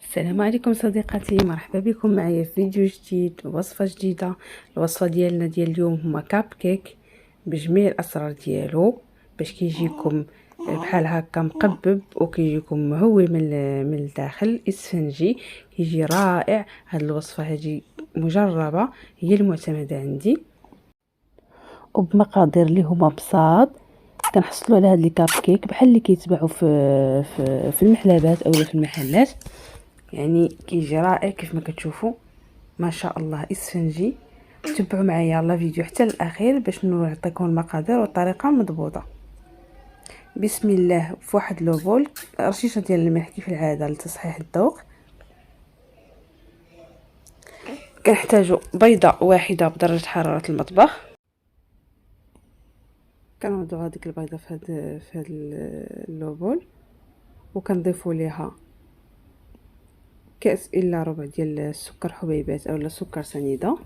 السلام عليكم صديقاتي، مرحبا بكم معايا في فيديو جديد ووصفه جديده. الوصفه ديالنا ديال اليوم هما كاب كيك بجميع الاسرار ديالو، باش كيجيكم بحال هكا مقبب وكيجيكم مهوي من الداخل اسفنجي، كيجي رائع. هاد الوصفه هذه مجربه، هي المعتمده عندي وبمقادير اللي هما بساط. كنحصلوا على هاد لي كاب كيك بحال اللي كيتباعوا في المحلبات اولا في المحلات، يعني كيجي رائع كيف ما كتشوفوا ما شاء الله اسفنجي. تبعوا معايا لا فيديو حتى الاخير باش نعطيكم المقادير والطريقه مضبوطه. بسم الله. في واحد لوفول رشيشه ديال الملح كيف العاده لتصحيح الذوق. كنحتاجوا بيضه واحده بدرجه حراره المطبخ. كنوضعوا هذيك البيضه في هذا اللوفول وكنضيفوا ليها كاس الا ربع ديال السكر حبيبات اولا سكر سنيده.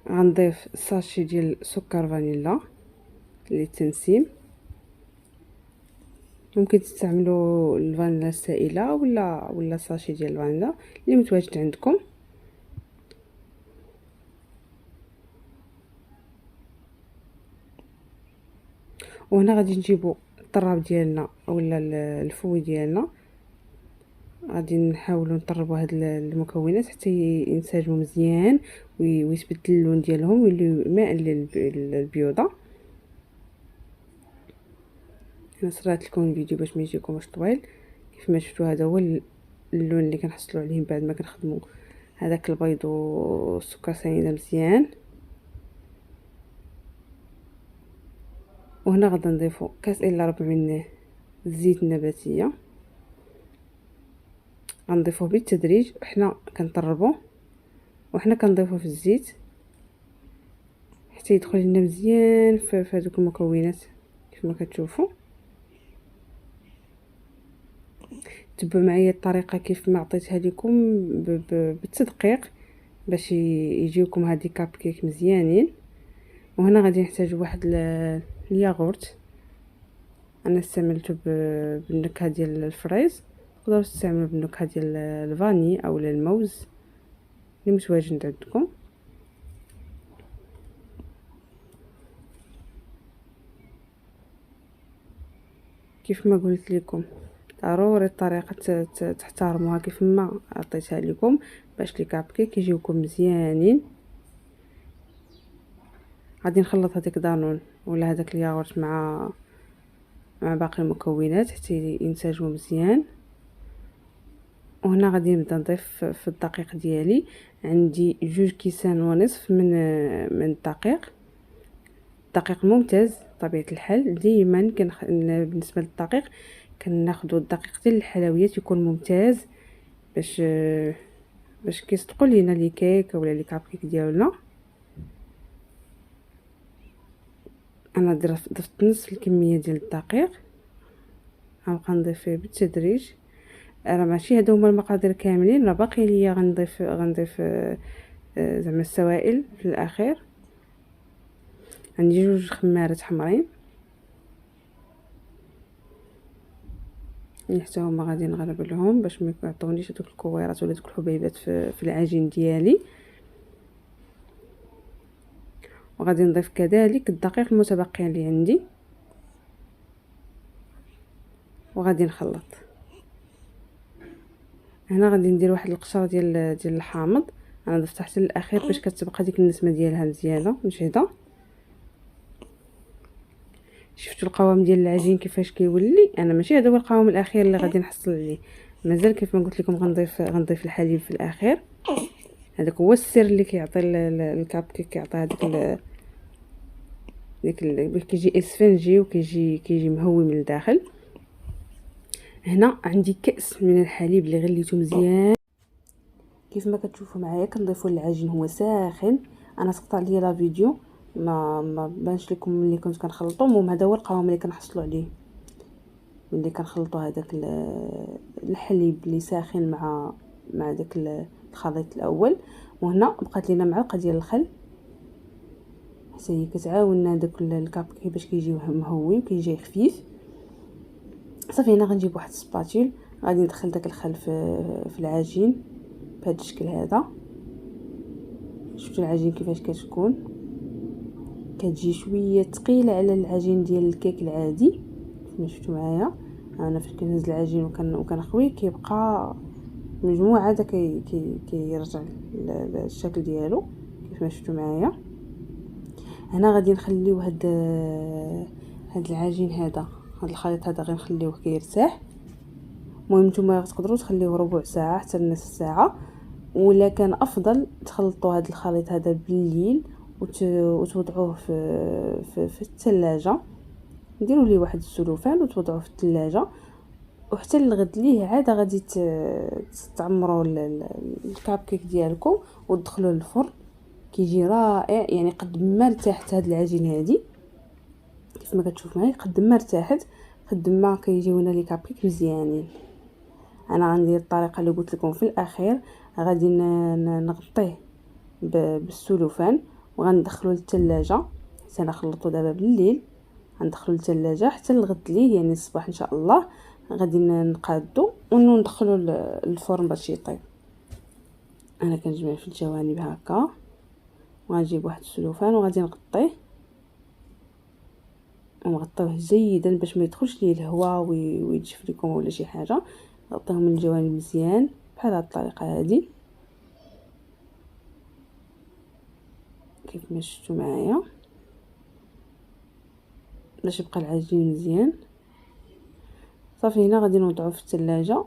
غنضيف ساشي ديال سكر فانيلا للتنسيم. ممكن تستعملوا الفانيلا السائله ولا ساشي ديال الفانيلا اللي متواجد عندكم. وهنا غادي نجيبوا الطراب ديالنا اولا الفوي ديالنا، غادي نحاولوا نطربوا هاد المكونات حتى ينسجموا مزيان ويتبدل اللون ديالهم ويوليو ماء للبيوضه. انا صرات لكم الفيديو باش ما يجيكمش طويل. كيف ما شفتوا هذا هو اللون اللي كنحصلوا عليه بعد ما كنخدموا هذاك البيض والسكر سنيده مزيان. وهنا غادي نضيفوا كاس الا ربع من الزيت النباتيه، غنضيفوه بالتدريج وحنا كنطربوه وحنا كنضيفوه في الزيت حتى يدخل لنا مزيان في هذوك المكونات كيف ما كتشوفوا. تبعوا معايا الطريقه كيف ما عطيتها لكم بالتدقيق باش يجيوكم هاد كاب كيك مزيانين. وهنا غادي نحتاجوا واحد الياغورت، انا استعملته بالنكهه ديال الفريز، تقدروا تستعملوا بالنكهه ديال الفاني او الموز اللي متواجد عندكم. كيف ما قلت لكم ضروري الطريقه تحترموها كيف ما عطيتها لكم باش لي كاب كيك يجيوكم مزيانين. غادي نخلط هذيك دانون ولا هذاك الياغورت مع باقي المكونات حتى ينسجموا مزيان. وهنا غادي نبدا نضيف في الدقيق ديالي، عندي 2.5 كيسان من الدقيق. الدقيق ممتاز بطبيعه الحال. ديما بالنسبه للدقيق كناخذوا الدقيق ديال الحلويات يكون ممتاز باش كيصدقوا لينا لي كيك ولا لي كاب كيك ديالنا. انا ضفت نصف الكميه ديال الدقيق، غنبقى نضيف فيه بالتدريج. راه ماشي هادو هما المقادير كاملين، راه باقي ليا غنضيف زعما السوائل في الاخير. عندي 2 خمارات حمرين اللي حتى هما غادي نغرب لهم باش ما يعطونيش هذوك الكويرات ولا دوك الحبيبات في العجين ديالي. وغادي نضيف كذلك الدقيق المتبقي اللي عندي وغادي نخلط. هنا غادي ندير واحد القشره ديال الحامض، انا ضفت حتى الاخير باش كتبقى ديك النسمه ديالها مزيانه مجهده. شفتوا القوام ديال العجين كيفاش كيولي؟ انا ماشي هذا هو القوام الاخير اللي غادي نحصل عليه، مازال كيف ما قلت لكم غنضيف الحليب في الاخير. هذاك هو السر اللي كيعطي الكاب كيك، كيعطي هذيك كيجي اسفنجي وكيجي مهوي من الداخل. هنا عندي كأس من الحليب اللي غليته مزيان كيف ما كتشوفوا معايا. كنضيفوا العجين هو ساخن، انا سقط عليا لا فيديو ما بانش لكم ملي كنت كنخلطو. المهم هذا هو القوام اللي كنحصلوا عليه ملي كنخلطوا هذاك الحليب اللي ساخن مع داك الخليط الاول. وهنا بقات لينا معلقه ديال الخل حتى هي كتعاوننا داك الكاب كيفاش كيجي مهوي وكيجي خفيف. صافي هنا غنجيب واحد السباتيل، غادي ندخل داك الخل في العجين بهذا الشكل هذا. شفتوا العجين كيفاش كتكون، كتجي شويه ثقيله على العجين ديال الكيك العادي كما شفتوا معايا. انا فاش كنهز العجين وكنخويه كيبقى مجموعه هذا كيرجع للشكل ديالو كيف ما شفتوا معايا. هنا غادي نخليو هاد العجين هذا، هاد الخليط هذا غنخليوه كيرتاح. المهم نتوما تقدروا تخليوه ربع ساعه حتى نص ساعه، ولا كان افضل تخلطوا هاد الخليط هذا بالليل وتوضعوه في الثلاجه. ديروا ليه واحد السلوفان وتوضعوه في الثلاجه، وحتى الغد ليه عاد غادي تعمروا الكاب كيك ديالكم وتدخلوه للفرن. كيجي رائع، يعني قد ما ارتاحت هاد العجين هادي كيف ما كتشوف معايا، قد ما ارتاحت قد ما كيجيونا لي كاب كيك مزيانين. انا غندير الطريقه اللي قلت لكم في الاخير، غادي نغطيه بالسلوفان وغندخلو للثلاجه حتى نخلطو دابا بالليل، غندخلو للثلاجه حتى الغد ليه يعني الصباح ان شاء الله غادي نقادو وندخلو للفرن باش يطيب. انا كنجمع في الجوانب هكا وغنجيب واحد السلوفان وغادي نغطيه ونغطيوه جيدا باش ما يدخلش ليه الهواء ويتشف لكم ولا شي حاجه. نغطيهم من الجوانب مزيان بحال هاد الطريقه هادي كيف ما شفتوا معايا باش يبقى العجين مزيان. صافي هنا غادي نوضعوه في الثلاجه،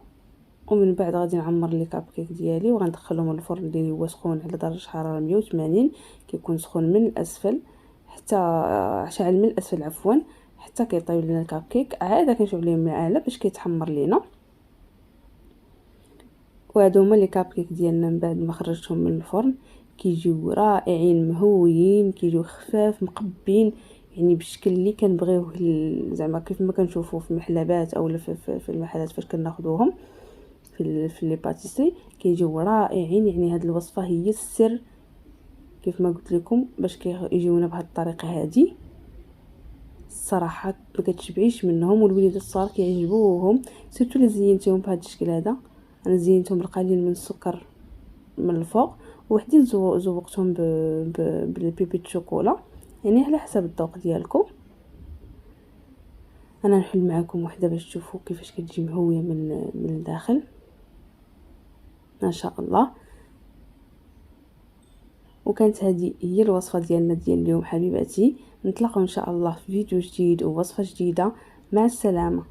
ومن بعد غادي نعمر لي كاب كيك ديالي وغندخلهم للفرن اللي هو سخون على درجه حراره 180. كيكون سخون من الاسفل حتى شاعل من الاسفل عفوا حتى كيطيب لنا الكاب كيك. عاده كنشعل عليهم من الاعلى باش كيتحمر لينا. وهادو هما لي كاب كيك ديالنا من بعد ما خرجتهم من الفرن، كيجيو رائعين مهويين، كيجيو خفاف مقبين، يعني بالشكل اللي كنبغيوه زعما كيف ما كنشوفوا في المحلبات اولا في المحلات فاش كناخذوهم في لي باتيسري كيجيو رائعين. يعني هاد الوصفه هي السر كيف ما قلت لكم باش كيجيونا بهاد الطريقه هادي. الصراحه ما كتشبعيش منهم، والوليدات الصغار كيعجبوهم سيرتو الا زينتيهم بهذا الشكل هذا. انا زينتهم بالقليل من السكر من الفوق، وحدين زوقتهم بالبيبي الشوكولا، يعني على حسب الذوق ديالكم. انا نحل معكم وحده باش تشوفوا كيفاش كتجي مهويه من الداخل ما شاء الله. وكانت هذه هي الوصفه ديالنا ديال اليوم حبيباتي. نتلاقاو ان شاء الله في فيديو جديد ووصفه جديده. مع السلامه.